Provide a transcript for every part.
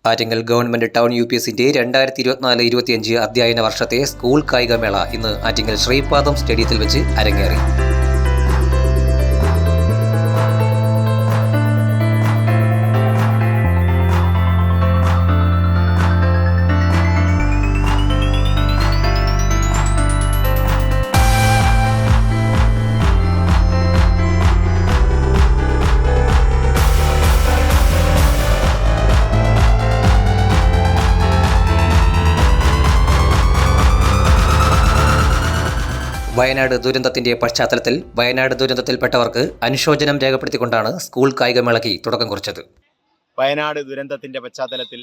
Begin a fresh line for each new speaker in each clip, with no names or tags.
Attingal government town UPSന്റെ 2024-25 അധ്യയന വർഷത്തെ school കായികമേള ഇന്ന് ആറ്റിങ്ങൽ ശ്രീപാദം സ്റ്റേഡിയത്തിൽ വെച്ച് അരങ്ങേറി. വയനാട് ദുരന്തത്തിന്റെ പശ്ചാത്തലത്തിൽ വയനാട് ദുരന്തത്തിൽപ്പെട്ടവർക്ക് അനുശോചനം രേഖപ്പെടുത്തിക്കൊണ്ടാണ് സ്കൂൾ കായികമേളയ്ക്ക് തുടക്കം കുറിച്ചത്.
വയനാട് ദുരന്തത്തിന്റെ പശ്ചാത്തലത്തിൽ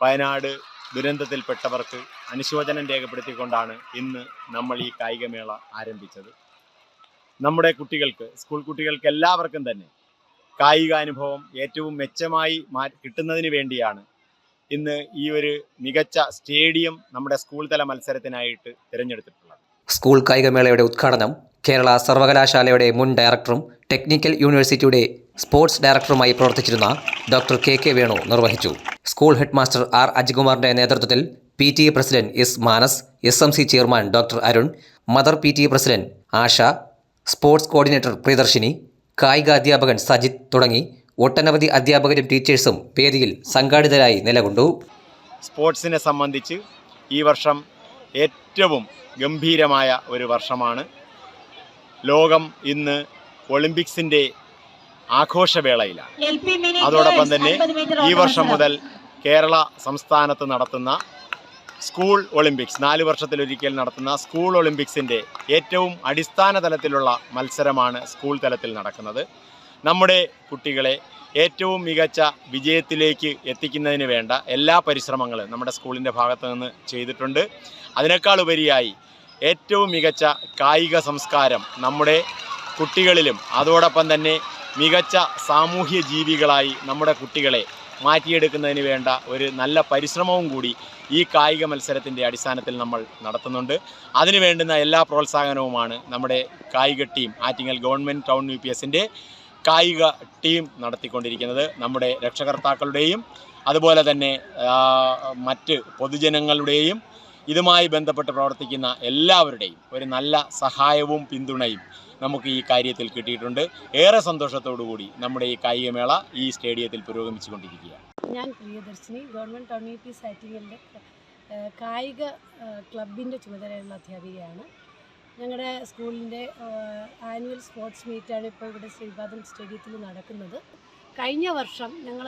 വയനാട് ദുരന്തത്തിൽപ്പെട്ടവർക്ക് അനുശോചനം രേഖപ്പെടുത്തിക്കൊണ്ടാണ് ഇന്ന് നമ്മൾ ഈ കായികമേള ആരംഭിച്ചത്. നമ്മുടെ കുട്ടികൾക്ക്, സ്കൂൾ കുട്ടികൾക്ക് എല്ലാവർക്കും തന്നെ കായികാനുഭവം ഏറ്റവും മെച്ചമായി കിട്ടുന്നതിന് വേണ്ടിയാണ് ഇന്ന് ഈ ഒരു മികച്ച സ്റ്റേഡിയം നമ്മുടെ സ്കൂൾ തല മത്സരത്തിനായിട്ട് തിരഞ്ഞെടുത്തിട്ടുള്ളത്.
സ്കൂൾ കായികമേളയുടെ ഉദ്ഘാടനം കേരള സർവകലാശാലയുടെ മുൻ ഡയറക്ടറും ടെക്നിക്കൽ യൂണിവേഴ്സിറ്റിയുടെ സ്പോർട്സ് ഡയറക്ടറുമായി പ്രവർത്തിച്ചിരുന്ന ഡോക്ടർ KK വേണു നിർവഹിച്ചു. സ്കൂൾ ഹെഡ്മാസ്റ്റർ R അജികുമാറിന്റെ നേതൃത്വത്തിൽ PTA president S Manas, SMC chairman doctor Arun, mother PTA president Asha, sports coordinator Priyadarshini, കായിക അധ്യാപകൻ സജിത് തുടങ്ങി ഒട്ടനവധി അധ്യാപകരും ടീച്ചേഴ്സും വേദിയിൽ സംഘാടിതരായി നിലകൊണ്ടു.
സ്പോർട്സിനെ സംബന്ധിച്ച് ഈ വർഷം ഏറ്റവും ഗംഭീരമായ ഒരു വർഷമാണ്. ലോകം ഇന്ന് ഒളിമ്പിക്സിൻ്റെ ആഘോഷവേളയിലാണ്. അതോടൊപ്പം തന്നെ ഈ വർഷം മുതൽ കേരള സംസ്ഥാനത്ത് നടത്തുന്ന സ്കൂൾ ഒളിമ്പിക്സ്, 4 വർഷത്തിലൊരിക്കൽ നടത്തുന്ന സ്കൂൾ ഒളിമ്പിക്സിൻ്റെ ഏറ്റവും അടിസ്ഥാന തലത്തിലുള്ള മത്സരമാണ് സ്കൂൾ തലത്തിൽ നടക്കുന്നത്. നമ്മുടെ കുട്ടികളെ ഏറ്റവും മികച്ച വിജയത്തിലേക്ക് എത്തിക്കുന്നതിന് വേണ്ട എല്ലാ പരിശ്രമങ്ങളും നമ്മുടെ സ്കൂളിൻ്റെ ഭാഗത്തു നിന്ന് ചെയ്തിട്ടുണ്ട്. അതിനേക്കാൾ ഉപരിയായി ഏറ്റവും മികച്ച കായിക സംസ്കാരം നമ്മുടെ കുട്ടികളിലും അതോടൊപ്പം തന്നെ മികച്ച സാമൂഹ്യ ജീവികളായി നമ്മുടെ കുട്ടികളെ മാറ്റിയെടുക്കുന്നതിന് വേണ്ട ഒരു നല്ല പരിശ്രമവും കൂടി ഈ കായിക മത്സരത്തിൻ്റെ അടിസ്ഥാനത്തിൽ നമ്മൾ നടത്തുന്നുണ്ട്. അതിനു വേണ്ടുന്ന എല്ലാ പ്രോത്സാഹനവുമാണ് നമ്മുടെ കായിക ടീം, ആറ്റിങ്ങൽ ഗവൺമെൻറ് ടൗൺ UPSന്റെ കായിക ടീം നടത്തിക്കൊണ്ടിരിക്കുന്നത്. നമ്മുടെ രക്ഷകർത്താക്കളുടെയും അതുപോലെ തന്നെ മറ്റ് പൊതുജനങ്ങളുടെയും ഇതുമായി ബന്ധപ്പെട്ട് പ്രവർത്തിക്കുന്ന എല്ലാവരുടെയും ഒരു നല്ല സഹായവും പിന്തുണയും നമുക്ക് ഈ കാര്യത്തിൽ കിട്ടിയിട്ടുണ്ട്. ഏറെ സന്തോഷത്തോടുകൂടി നമ്മുടെ ഈ കായികമേള ഈ സ്റ്റേഡിയത്തിൽ പുരോഗമിച്ചുകൊണ്ടിരിക്കുകയാണ്.
ഞാൻ പ്രിയദർശിനി, ഗവൺമെൻറ് ടൗൺ UPS ആറ്റിങ്ങലിൻ്റെ കായിക ക്ലബിൻ്റെ ചുമതലയുള്ള അധ്യാപികയാണ്. ഞങ്ങളുടെ സ്കൂളിൻ്റെ ആനുവൽ സ്പോർട്സ് മീറ്റാണ് ഇപ്പോൾ ഇവിടെ ശ്രീപാദം സ്റ്റേഡിയത്തിൽ നടക്കുന്നത്. കഴിഞ്ഞ വർഷം ഞങ്ങൾ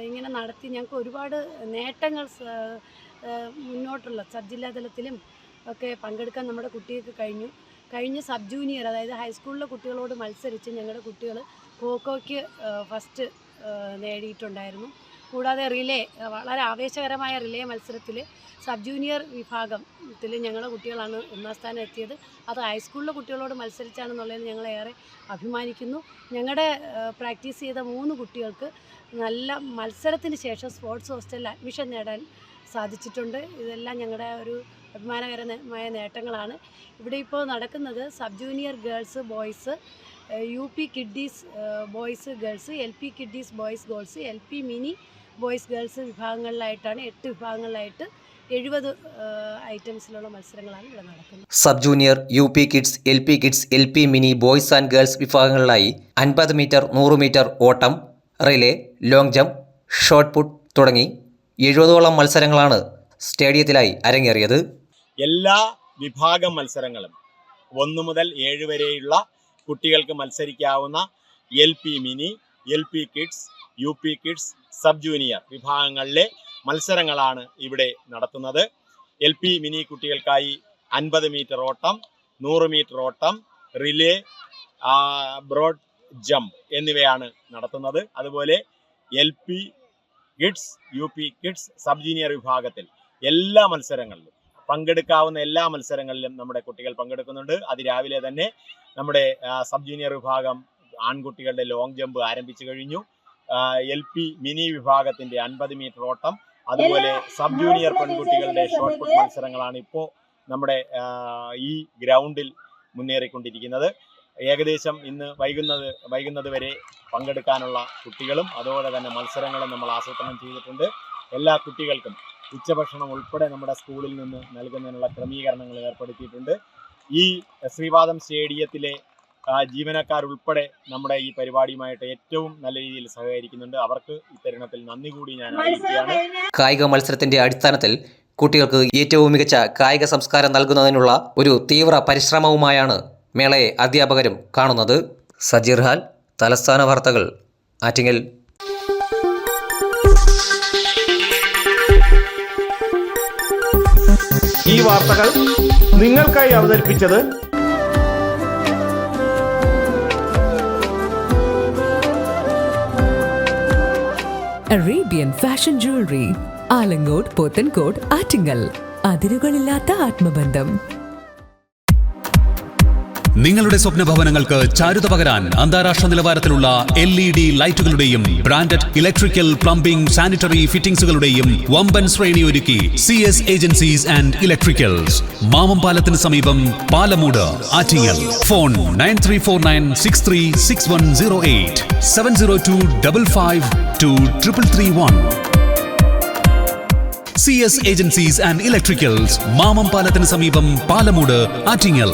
ഇങ്ങനെ നടത്തി ഞങ്ങൾക്ക് ഒരുപാട് നേട്ടങ്ങൾ മുന്നോട്ടുള്ള സബ് ജില്ലാ തലത്തിലും ഒക്കെ പങ്കെടുക്കാൻ നമ്മുടെ കുട്ടികൾക്ക് കഴിഞ്ഞ സബ് ജൂനിയർ, അതായത് ഹൈസ്കൂളിലെ കുട്ടികളോട് മത്സരിച്ച് ഞങ്ങളുടെ കുട്ടികൾ ഖോഖോയ്ക്ക് ഫസ്റ്റ് നേടിയിട്ടുണ്ടായിരുന്നു. കൂടാതെ റിലേ, വളരെ ആവേശകരമായ റിലേ മത്സരത്തിൽ സബ് ജൂനിയർ വിഭാഗത്തിൽ ഞങ്ങളുടെ കുട്ടികളാണ് 1ാം സ്ഥാനം എത്തിയത്. അത് ഹൈസ്കൂളിലെ കുട്ടികളോട് മത്സരിച്ചാണെന്നുള്ളതിൽ ഞങ്ങൾ ഏറെ അഭിമാനിക്കുന്നു. ഞങ്ങളുടെ പ്രാക്ടീസ് ചെയ്ത 3 കുട്ടികൾക്ക് നല്ല മത്സരത്തിന് ശേഷം സ്പോർട്സ് ഹോസ്റ്റലിൽ അഡ്മിഷൻ നേടാൻ സാധിച്ചിട്ടുണ്ട്. ഇതെല്ലാം ഞങ്ങളുടെ ഒരു അഭിമാനകരമായ നേട്ടങ്ങളാണ്. ഇവിടെ ഇപ്പോൾ നടക്കുന്നത് sub junior girls boys, UP kiddies boys girls, LP kiddies boys girls, LP mini boys girls വിഭാഗങ്ങളിലായിട്ടാണ് 8 വിഭാഗങ്ങളിലായിട്ട് 70 ഐറ്റംസിലുള്ള മത്സരങ്ങളാണ് ഇവിടെ നടക്കുന്നത്.
Sub junior, UP kids, LP kids, LP mini boys and girls വിഭാഗങ്ങളിലായി 50 മീറ്റർ, 100 മീറ്റർ ഓട്ടം, relay, long jump, shot put തുടങ്ങി 70ഓളം മത്സരങ്ങളാണ് സ്റ്റേഡിയത്തിലായി അരങ്ങേറിയത്.
എല്ലാ വിഭാഗം മത്സരങ്ങളും 1 മുതൽ 7 വരെയുള്ള കുട്ടികൾക്ക് മത്സരിക്കാവുന്ന LP mini, LP kids, UP kids, sub junior വിഭാഗങ്ങളിലെ മത്സരങ്ങളാണ് ഇവിടെ നടത്തുന്നത്. LP മിനി കുട്ടികൾക്കായി 50 മീറ്റർ ഓട്ടം, 100 മീറ്റർ ഓട്ടം, റിലേ, ബ്രോഡ് ജംപ് എന്നിവയാണ് നടത്തുന്നത്. അതുപോലെ LP kids, UP kids, sub junior വിഭാഗത്തിൽ എല്ലാ മത്സരങ്ങളിലും പങ്കെടുക്കാവുന്ന എല്ലാ മത്സരങ്ങളിലും നമ്മുടെ കുട്ടികൾ പങ്കെടുക്കുന്നുണ്ട്. അതിരാവിലെ തന്നെ നമ്മുടെ സബ് ജൂനിയർ വിഭാഗം ആൺകുട്ടികളുടെ ലോങ് ജമ്പ് ആരംഭിച്ചു കഴിഞ്ഞു. LP മിനി വിഭാഗത്തിന്റെ 50 മീറ്റർ ഓട്ടം, അതുപോലെ സബ് ജൂനിയർ പെൺകുട്ടികളുടെ ഷോട്ട് പുട്ട് മത്സരങ്ങളാണ് ഇപ്പോൾ നമ്മുടെ ഈ ഗ്രൗണ്ടിൽ മുന്നേറിക്കൊണ്ടിരിക്കുന്നത്. ഏകദേശം ഇന്ന് വൈകുന്നത് വരെ പങ്കെടുക്കാനുള്ള കുട്ടികളും അതുപോലെ തന്നെ മത്സരങ്ങളും നമ്മൾ ആസൂത്രണം ചെയ്തിട്ടുണ്ട്. എല്ലാ കുട്ടികൾക്കും ഉച്ചഭക്ഷണം ഉൾപ്പെടെ നമ്മുടെ സ്കൂളിൽ നിന്ന് നൽകുന്നതിനുള്ള ക്രമീകരണങ്ങൾ ഏർപ്പെടുത്തിയിട്ടുണ്ട്. ഈ ശ്രീപാദം സ്റ്റേഡിയത്തിലെ ജീവനക്കാർ ഉൾപ്പെടെ നമ്മുടെ ഈ പരിപാടിയുമായിട്ട് ഏറ്റവും നല്ല രീതിയിൽ സഹകരിക്കുന്നുണ്ട്. അവർക്ക് ഇത്തരുണത്തിൽ നന്ദി കൂടി ഞാൻ അറിയിക്കുകയാണ്.
കായിക മത്സരത്തിന്റെ അടിസ്ഥാനത്തിൽ കുട്ടികൾക്ക് ഏറ്റവും മികച്ച കായിക സംസ്കാരം നൽകുന്നതിനുള്ള ഒരു തീവ്ര പരിശ്രമവുമായാണ് മേളയെ അധ്യാപകരും കാണുന്നത്. സജീർ ഹാൽ, തലസ്ഥാന വാർത്തകൾ, ആറ്റിങ്ങൽ.
ഈ വാർത്തകൾ നിങ്ങൾക്കായി അവതരിപ്പിച്ചത്
Arabian fashion jewellery, Alangode, Pothencode, Attingal. അതിരുകളില്ലാത്ത ആത്മബന്ധം.
നിങ്ങളുടെ സ്വപ്ന ഭവനങ്ങൾക്ക് ചാരുത പകരാൻ അന്താരാഷ്ട്ര നിലവാരത്തിലുള്ള LED ലൈറ്റുകളുടെയും ബ്രാൻഡഡ് ഇലക്ട്രിക്കൽ, പ്ലംബിംഗ്, സാനിറ്ററി ഫിറ്റിംഗ്സുകളുടെയും വമ്പൻ ശ്രേണി ഒരുക്കി CS ഏജൻസീസ് ആൻഡ് ഇലക്ട്രിക്കൽസ്. മാമംപാലത്തിന് സമീപം, Palamood, Attingal. Phone 9349636108 702552331. CS agencies and electricals, മാമംപാലത്തിന് സമീപം, പാലമൂട്, ആറ്റിങ്ങൽ.